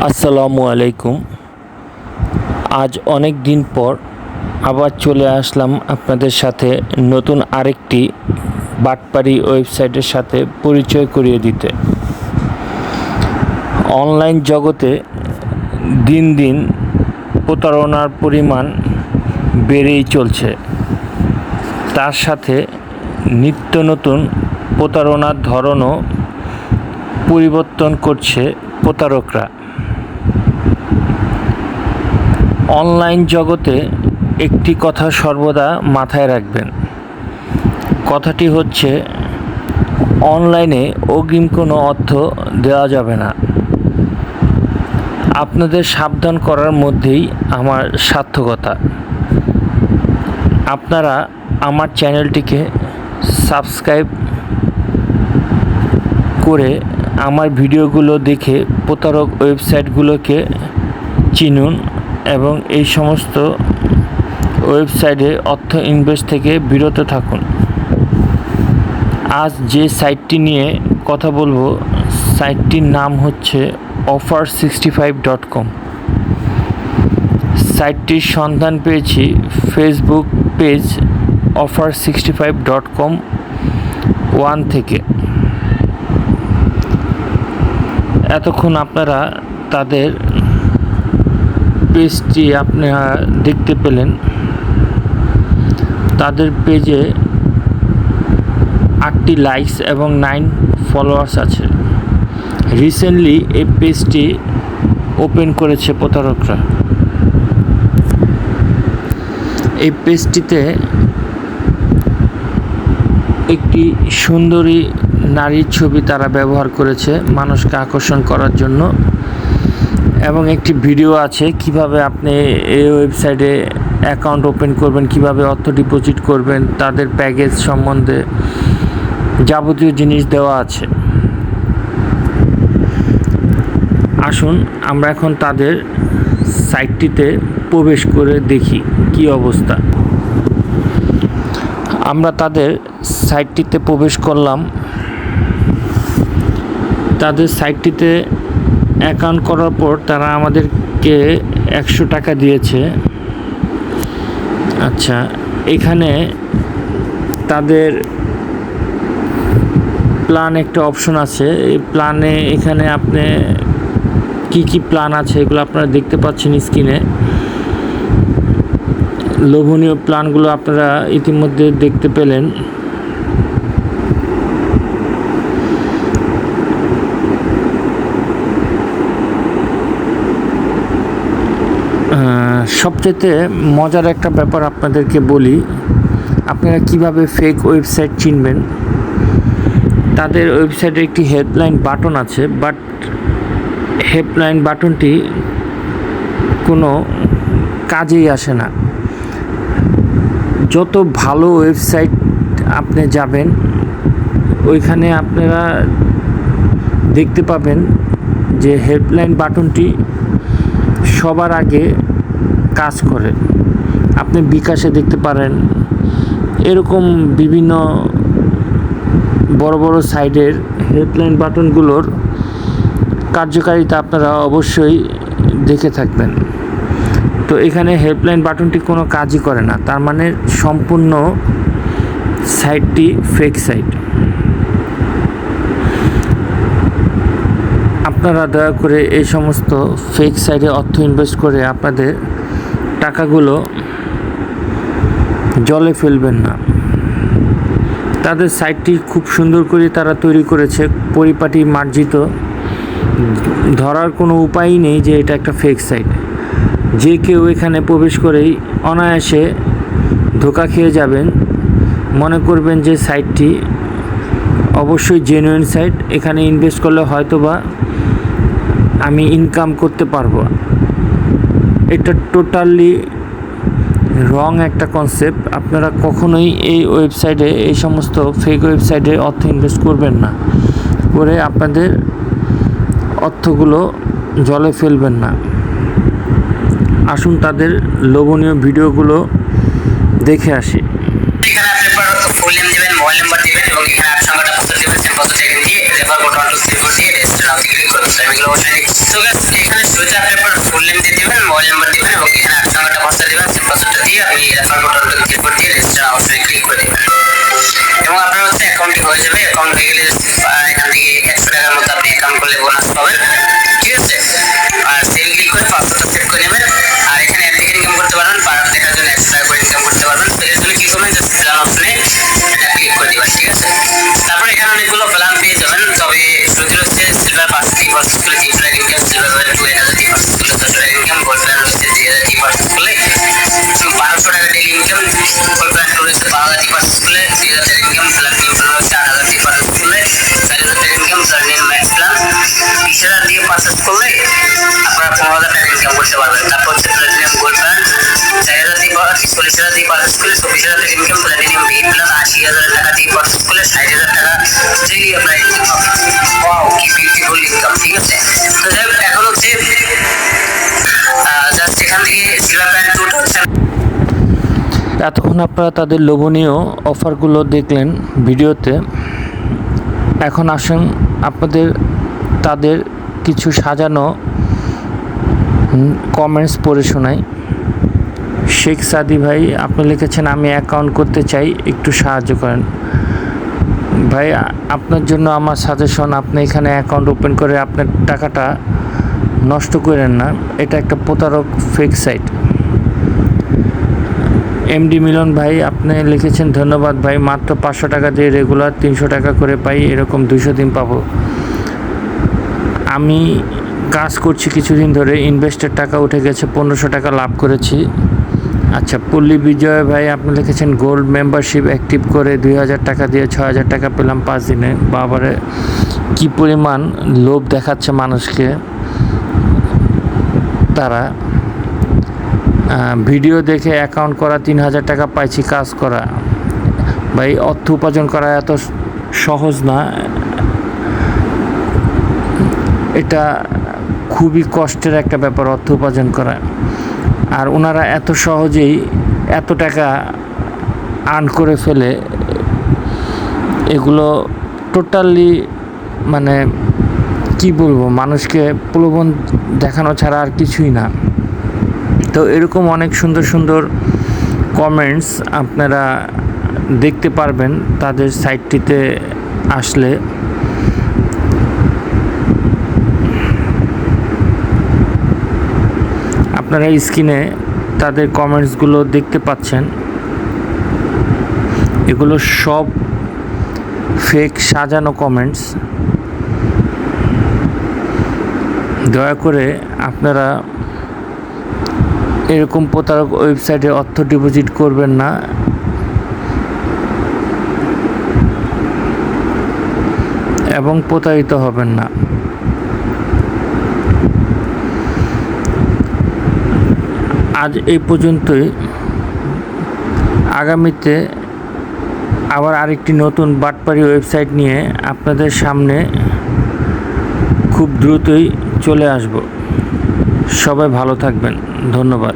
আসসালামু আলাইকুম। আজ অনেক দিন পর আবার চলে আসলাম আপনাদের সাথে নতুন আরেকটি বাটপারি ওয়েবসাইটের সাথে পরিচয় করিয়ে দিতে। অনলাইন জগতে দিন দিন প্রতারণার পরিমাণ বেড়েই চলছে। তার সাথে নিত্য নতুন প্রতারণার ধরনও পরিবর্তন করছে প্রতারকরা। অনলাইন জগতে একটি কথা সর্বদা মাথায় রাখবেন। কথাটি হচ্ছে, অনলাইনে অগ্রিম কোনো অর্থ দেওয়া যাবে না। আপনাদের সাবধান করার মধ্যেই আমার সার্থকতা। আপনারা আমার চ্যানেলটিকে সাবস্ক্রাইব করে আমার ভিডিওগুলো দেখে প্রতারক ওয়েবসাইটগুলোকে চিনুন এবং এই সমস্ত ওয়েবসাইটে অর্থ ইনভেস্ট থেকে বিরত থাকুন। আজ যে সাইটটি নিয়ে কথা বলবো, সাইটটির নাম হচ্ছে offer65.com। সাইটটির সন্ধান পেয়েছি ফেসবুক পেজ offer65.com 1 থেকে। এতক্ষণ আপনারা তাদের পেজটি আপনারা দেখতে পেলেন। তাদের পেজে 8টি লাইকস এবং 9 ফলোয়ার্স আছে। রিসেন্টলি এই পেজটি ওপেন করেছে প্রতারকরা। এই পেজটিতে একটি সুন্দরী নারীর ছবি তারা ব্যবহার করেছে মানুষকে আকর্ষণ করার জন্য, এবং একটি ভিডিও আছে কিভাবে আপনি এই ওয়েবসাইটে অ্যাকাউন্ট ওপেন করবেন, কিভাবে অর্থ ডিপোজিট করবেন, তাদের প্যাকেজ সম্বন্ধে যাবতীয় জিনিস দেওয়া আছে। আসুন আমরা এখন তাদের সাইটটিতে প্রবেশ করে দেখি কি অবস্থা। আমরা তাদের সাইটটিতে প্রবেশ করলাম। তাদের সাইটটিতে অ্যাকাউন্ট করার পর তারা আমাদেরকে 100 টাকা দিয়েছে। আচ্ছা, এখানে তাদের প্ল্যান একটা অপশন আছে। এই প্ল্যানে এখানে আপনি কি প্ল্যান আছে এগুলো আপনারা দেখতে পাচ্ছেন স্ক্রিনে। লোভনীয় প্ল্যানগুলো আপনারা ইতিমধ্যে দেখতে পেলেন। সবচেয়ে মজার একটা ব্যাপার আপনাদেরকে বলি, আপনারা কিভাবে ফেক ওয়েবসাইট চিনবেন। তাদের ওয়েবসাইটে একটি হেল্পলাইন বাটন আছে, বাট হেল্পলাইন বাটনটি কোনো কাজেই আসে না। যত ভালো ওয়েবসাইট আপনি যাবেন, ওইখানে আপনারা দেখতে পাবেন যে হেল্পলাইন বাটনটি সবার আগে কাজ করে। আপনি বিকাশে দেখতে পারেন, এরকম বিভিন্ন বড় বড় সাইটের হেল্পলাইন বাটনগুলোর কার্যকারিতা আপনারা অবশ্যই দেখে থাকবেন। তো এখানে হেল্পলাইন বাটনটি কোনো কাজই করে না, তার মানে সম্পূর্ণ সাইটটি ফেক সাইট। আপনারা দয়া করে এই সমস্ত ফেক সাইটে অর্থ ইনভেস্ট করে আপনাদের টাকাগুলো জলে ফেলবেন না। তাদের সাইটটি খুব সুন্দর করে তারা তৈরি করেছে, পরিপাটি মার্জিত। ধরার কোনো উপায়ই নেই যে এটা একটা ফেক সাইট। যে কেউ এখানে প্রবেশ করেই অনায়াসে ধোঁকা খেয়ে যাবেন, মনে করবেন যে সাইটটি অবশ্যই জেনুইন সাইট, এখানে ইনভেস্ট করলে হয়তোবা আমি ইনকাম করতে পারবো। এটা টোটালি রং একটা কনসেপ্ট। আপনারা কখনোই এই ওয়েবসাইটে, এই সমস্ত ফেক ওয়েবসাইটে অর্থ ইনভেস্ট করবেন না, করে আপনাদের অর্থগুলো জলে ফেলবেন না। আসুন তাদের লোভনীয় ভিডিওগুলো দেখে আসি। এখানে আপনি ফুল নেম দিবেন, মোবাইল নাম্বার দিবেন এবং এখানে 8 সংখ্যাটা পছন্দ দিবেন, সেম পছন্দ দিয়ে রেফার কোড 1 2 3 4 দিয়ে রেজিস্টার নাও ক্লিক করুন। আমি এগুলো বসাই দিচ্ছি। তো guys, এখানে শুরুতে আপনি আপনার ফুল নেম দিয়ে দিবেন, মোবাইল নাম্বার দিবেন এবং এখানে 8 নাম্বারটা পাসওয়ার্ড দিবেন। সেই পাসওয়ার্ডটা দিয়ে আপনি রেফার বাটনটা ক্লিক করে দিয়ে রেজিস্টার অপশনে ক্লিক করে দিবেন এবং আপনার হচ্ছে অ্যাকাউন্টটি হয়ে যাবে। অ্যাকাউন্ট হয়ে গেলে এখান থেকে 100 টাকার মতো আপনি অ্যাকাউন্ট করলে বোনাস পাবেন, ঠিক আছে। আর সেভ ক্লিক করে পাসওয়ার্ডটা সেভ করে নেবেন। আর এখানে অ্যাড থেকে ইনকাম করতে পারবেন, পার দেখার জন্য 100 টাকা করে ইনকাম করতে পারবেন। তো এর জন্য কি করবেন, জাস্ট প্ল্যান অপশনে এটা ক্লিক করে দিবেন, ঠিক আছে। তারপর এখানে অনেকগুলো প্ল্যান পেয়ে যাবেন, তবে শুরুতে হচ্ছে সিলভার 5 পার্সেন্ট করে 300 টাকা ইনকাম, সিলভার 2 1000 পার্সেন্ট করলে 600 টাকা ইনকাম, গোল্ড প্ল্যান হচ্ছে 3000 পার্সেন্ট করলে 1200 টাকা ডেইলি ইনকাম, গোল্ড প্ল্যান 2 হচ্ছে 12000 পার্সেন্ট করলে 3000 টাকা ইনকাম, প্লাটিনাম প্ল্যান হচ্ছে 8000 পার্সেন্ট করলে 4000 টাকা ইনকাম, প্লাটিনাম ম্যাক্স প্ল্যান 20000 দিয়ে পারচেজ করলে আপনারা 15000 টাকা ইনকাম করতে পারবেন। তারপর হচ্ছে প্লাটিনাম গোল্ড প্ল্যান 4000 দিয়ে 40000 দিয়ে পারচেজ করলে 24000 টাকা ইনকাম, প্লাটিনাম ভি প্ল্যান 80000 টাকা দিয়ে পারচেজ করলে 60000 টাকা ডেইলি আপনার ইনকাম হবে। ওয়াও, কি বিউটিফুল ইনকাম, ঠিক আছে। তো যাই হোক, এখন হচ্ছে জাস্ট এখান থেকে সিলভার প্ল্যান 2টা হচ্ছে এতক্ষণ আপনারা তাদের লোভনীয় অফারগুলো দেখলেন ভিডিওতে। এখন আসুন আপনাদের তাদের কিছু সাজানো কমেন্টস পড়ে শোনাই। শেখ সাদি ভাই, আপনি লিখেছেন আমি অ্যাকাউন্ট করতে চাই, একটু সাহায্য করেন। ভাই, আপনার জন্য আমার সাজেশন, আপনি এখানে অ্যাকাউন্ট ওপেন করে আপনার টাকাটা নষ্ট করেন না। এটা একটা প্রতারক ফেক সাইট। এমডি মিলন ভাই, আপনি লিখেছেন ধন্যবাদ ভাই, মাত্র 500 টাকা দিয়ে রেগুলার 300 টাকা করে পাই, এরকম 200 দিন পাবো। আমি কাজ করছি কিছুদিন ধরে, ইনভেস্টের টাকা উঠে গেছে, 1500 টাকা লাভ করেছি। আচ্ছা, পল্লী বিজয় ভাই, আপনি লিখেছেন গোল্ড মেম্বারশিপ অ্যাক্টিভ করে 2000 টাকা দিয়ে 6000 টাকা পেলাম 5 দিনে। বাবারে, কি পরিমাণ লোভ দেখাচ্ছে মানুষকে তারা। ভিডিও দেখে অ্যাকাউন্ট করা, 3000 টাকা পাইছি কাজ করা। ভাই, অর্থ উপার্জন করা এত সহজ না, এটা খুবই কষ্টের একটা ব্যাপার অর্থ উপার্জন করা। আর ওনারা এত সহজেই এত টাকা আর্ন করে ফেলে, এগুলো টোটালি মানে কি বলবো, মানুষকে প্রলোভন দেখানো ছাড়া আর কিছুই না। তো এরকম অনেক সুন্দর সুন্দর কমেন্টস আপনারা দেখতে পারবেন তাদের সাইটটিতে আসলে। আপনারা স্ক্রিনে তাদের কমেন্টসগুলো দেখতে পাচ্ছেন, এগুলো সব ফেক সাজানো কমেন্টস। দয়া করে আপনারা এরকম প্রতারক ওয়েবসাইটে অর্থ ডিপোজিট করবেন না। এবং প্রতারিত হবেন না। আজ এই পর্যন্তই। আগামীতে আবার আরেকটি নতুন বাটপারি ওয়েবসাইট নিয়ে আপনাদের সামনে খুব দ্রুতই চলে আসব। সবাই ভালো থাকবেন, ধন্যবাদ।